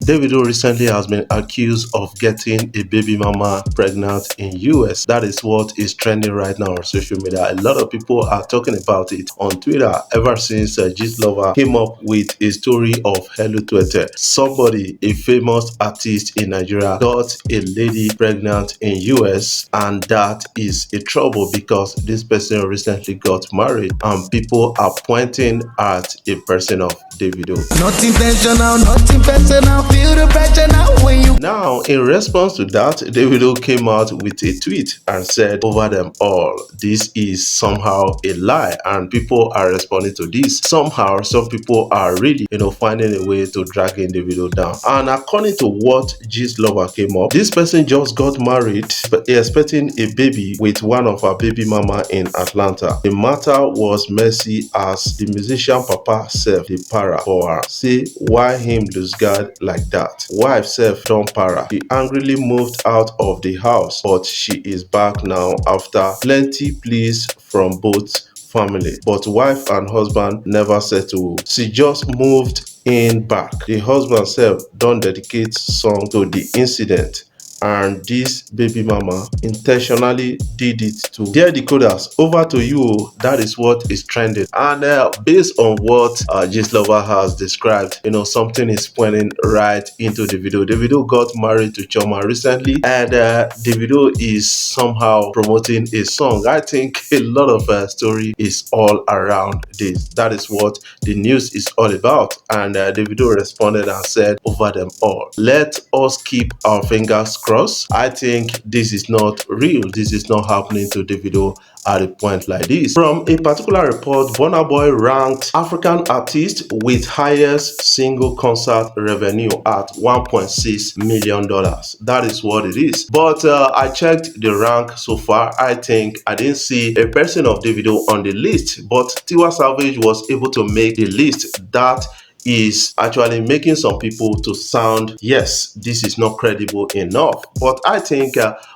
Davido recently has been accused of getting a baby mama pregnant in US. That is what is trending right now on social media. A lot of people are talking about it on Twitter ever since Gist Lover came up with a story of Hello Twitter. Somebody, a famous artist in Nigeria, got a lady pregnant in US, and that is a trouble because this person recently got married and people are pointing at a person of Davido. Not intentional, feel the pressure now when you... Now, in response to that, Davido came out with a tweet and said, "Over them all, this is somehow a lie," and people are responding to this. Somehow, some people are really, finding a way to drag in Davido down. And according to what Gist Lover came up, this person just got married, but expecting a baby with one of her baby mama in Atlanta. The matter was messy as the musician papa self the para for her. Say, why him lose guard like that? Wife self don't para. She angrily moved out of the house, but she is back now after plenty pleas from both family. But wife and husband never settled. She just moved in back. The husband self don't dedicate song to the incident, and this baby mama intentionally did it too. Dear decoders, over to you. That is what is trending, and based on what Gist Lover has described, something is pointing right into the video. Davido got married to Chioma recently, and Davido is somehow promoting a song. I think a lot of story is all around this. That is what the news is all about, and Davido responded and said, "Over them all, let us keep our fingers crossed." I think this is not real. This is not happening to Davido at a point like this. From a particular report, Burna Boy ranked African artist with highest single concert revenue at $1.6 million. That is what it is. But I checked the rank so far. I think I didn't see a person of Davido on the list, but Tiwa Savage was able to make the list. That is actually making some people to sound, yes, this is not credible enough. But I think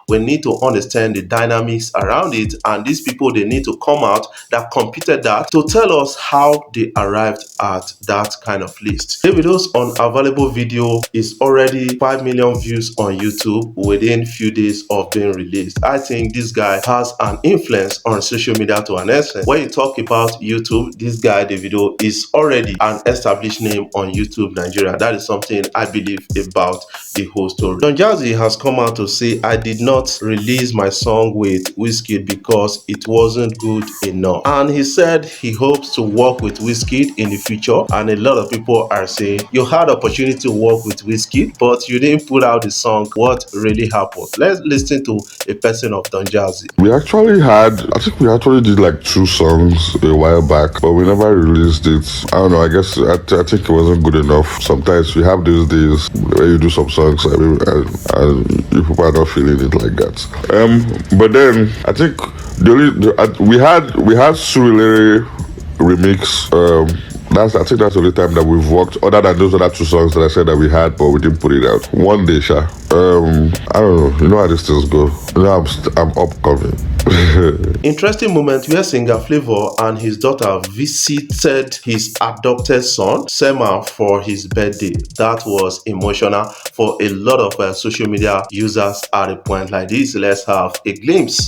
we need to understand the dynamics around it, and these people, they need to come out that computed that to tell us how they arrived at that kind of list. Davido's unavailable video is already 5 million views on YouTube within few days of being released. I think this guy has an influence on social media to an extent. When you talk about YouTube, this guy Davido is already an established name on YouTube Nigeria. That is something I believe about the whole story. Don Jazzy has come out to say, "I did not release my song with Wizkid because it wasn't good enough," and he said he hopes to work with Wizkid in the future. And a lot of people are saying, you had opportunity to work with Wizkid, but you didn't put out the song. What really happened? Let's listen to a person of Don Jazzy. I think we actually did like 2 songs a while back, but we never released it. I don't know, I guess I think it wasn't good enough. Sometimes we have these days where you do some songs and you people are not feeling it like that. But then I think we had Surulere remix. I think that's the only time that we've worked, other than those other 2 songs that I said that we had, but we didn't put it out. One day, Sha. I don't know. You know how these things go. I'm upcoming. Interesting moment where singer Flavor and his daughter visited his adopted son Sema for his birthday. That was emotional for a lot of social media users at a point like this. Let's have a glimpse.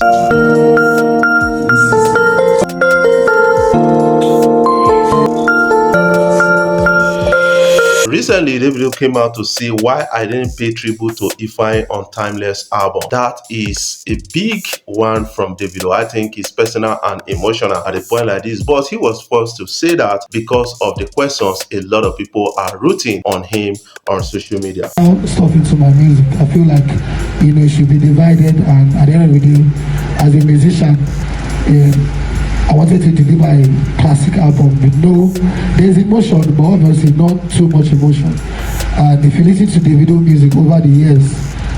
Recently, Davido came out to say why I didn't pay tribute to Ifeanyi on Timeless album. That is a big one from Davido. I think it's personal and emotional at a point like this, but he was forced to say that because of the questions a lot of people are rooting on him on social media. Stuff into my music. I feel like it should be divided, and at the end of the day, as a musician, I wanted to deliver a classic album with there's emotion, but obviously not too much emotion. And if you listen to Davido music over the years,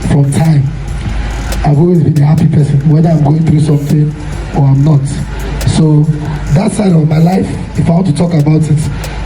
from time, I've always been a happy person, whether I'm going through something or I'm not. So that side of my life, if I want to talk about it,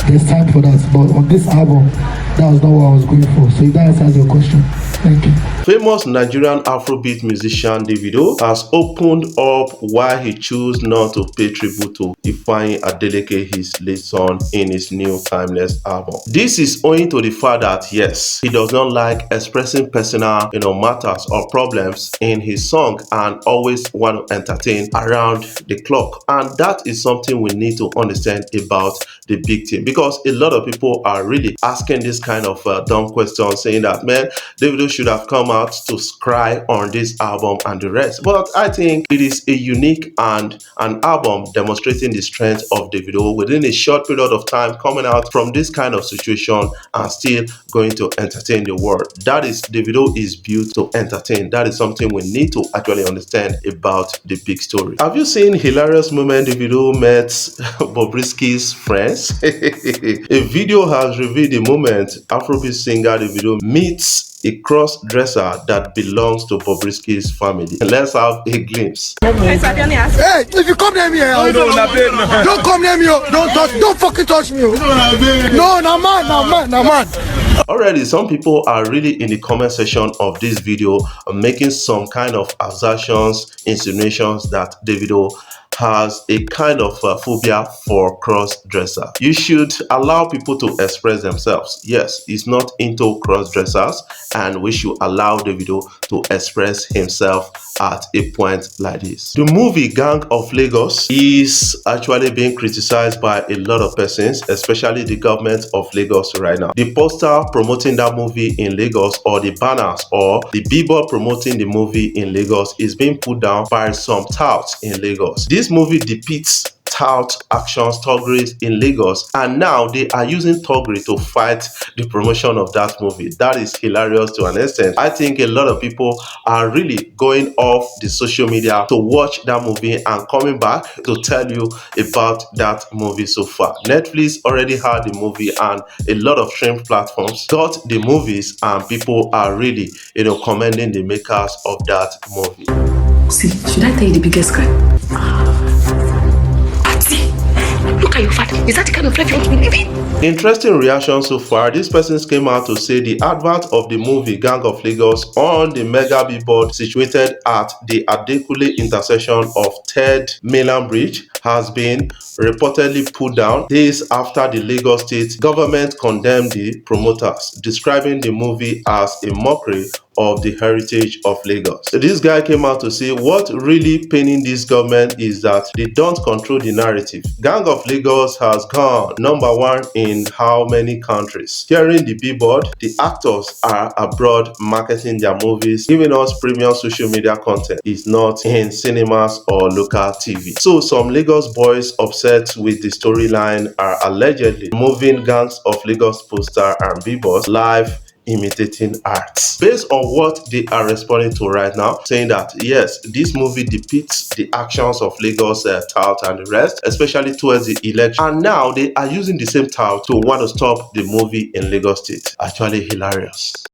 there's time for that. But on this album, that was not what I was going for. So if that answers your question, thank you. Famous Nigerian Afrobeat musician Davido has opened up why he chose not to pay tribute to Adeleke, his late son, in his new Timeless album. This is owing to the fact that yes, he does not like expressing personal, matters or problems in his song and always want to entertain around the clock. And that is something we need to understand about the big team, because a lot of people are really asking this kind of dumb question, saying that, man, Davido should have come out to cry on this album and the rest. But I think it is a unique and an album demonstrating the strength of Davido within a short period of time, coming out from this kind of situation and still going to entertain the world. That is, Davido is built to entertain. That is something we need to actually understand about the big story. Have you seen hilarious moment Davido met Bobrisky's friends? A video has revealed the moment Afrobeat singer Davido meets a cross-dresser that belongs to Bobrisky's family. Let's have a glimpse. Hey, if you come near me, don't come near me. Don't fucking touch me. No, man. Already, some people are really in the comment section of this video making some kind of assertions, insinuations that Davido has a kind of phobia for cross-dresser. You should allow people to express themselves. Yes, he's not into cross-dressers, and we should allow Davido to express himself at a point like this. The movie Gang of Lagos is actually being criticized by a lot of persons, especially the government of Lagos right now. The poster promoting that movie in Lagos, or the banners or the billboard promoting the movie in Lagos, is being put down by some touts in Lagos. This movie depicts tout actions, thuggeries in Lagos, and now they are using thuggery to fight the promotion of that movie. That is hilarious to an extent. I think a lot of people are really going off the social media to watch that movie and coming back to tell you about that movie so far. Netflix already had the movie, and a lot of streaming platforms got the movies, and people are really, commending the makers of that movie. See, should I tell you the biggest crime? Look at your father. Is that the kind of life you want to be living? Interesting reaction so far. These persons came out to say the advert of the movie Gang of Lagos on the mega billboard situated at the Adeleke intersection of 3rd Mainland Bridge has been reportedly put down days after the Lagos state government condemned the promoters, describing the movie as a mockery of the heritage of Lagos. So this guy came out to say what really paining this government is that they don't control the narrative. Gang of Lagos has gone #1 in how many countries? Hearing the billboard, the actors are abroad marketing their movies, giving us premium social media content. It's not in cinemas or local TV. So some Lagos boys upset with the storyline are allegedly moving Gangs of Lagos poster and billboards live, imitating arts. Based on what they are responding to right now, saying that yes, this movie depicts the actions of Lagos tout and the rest, especially towards the election, and now they are using the same tout to want to stop the movie in Lagos state. Actually hilarious.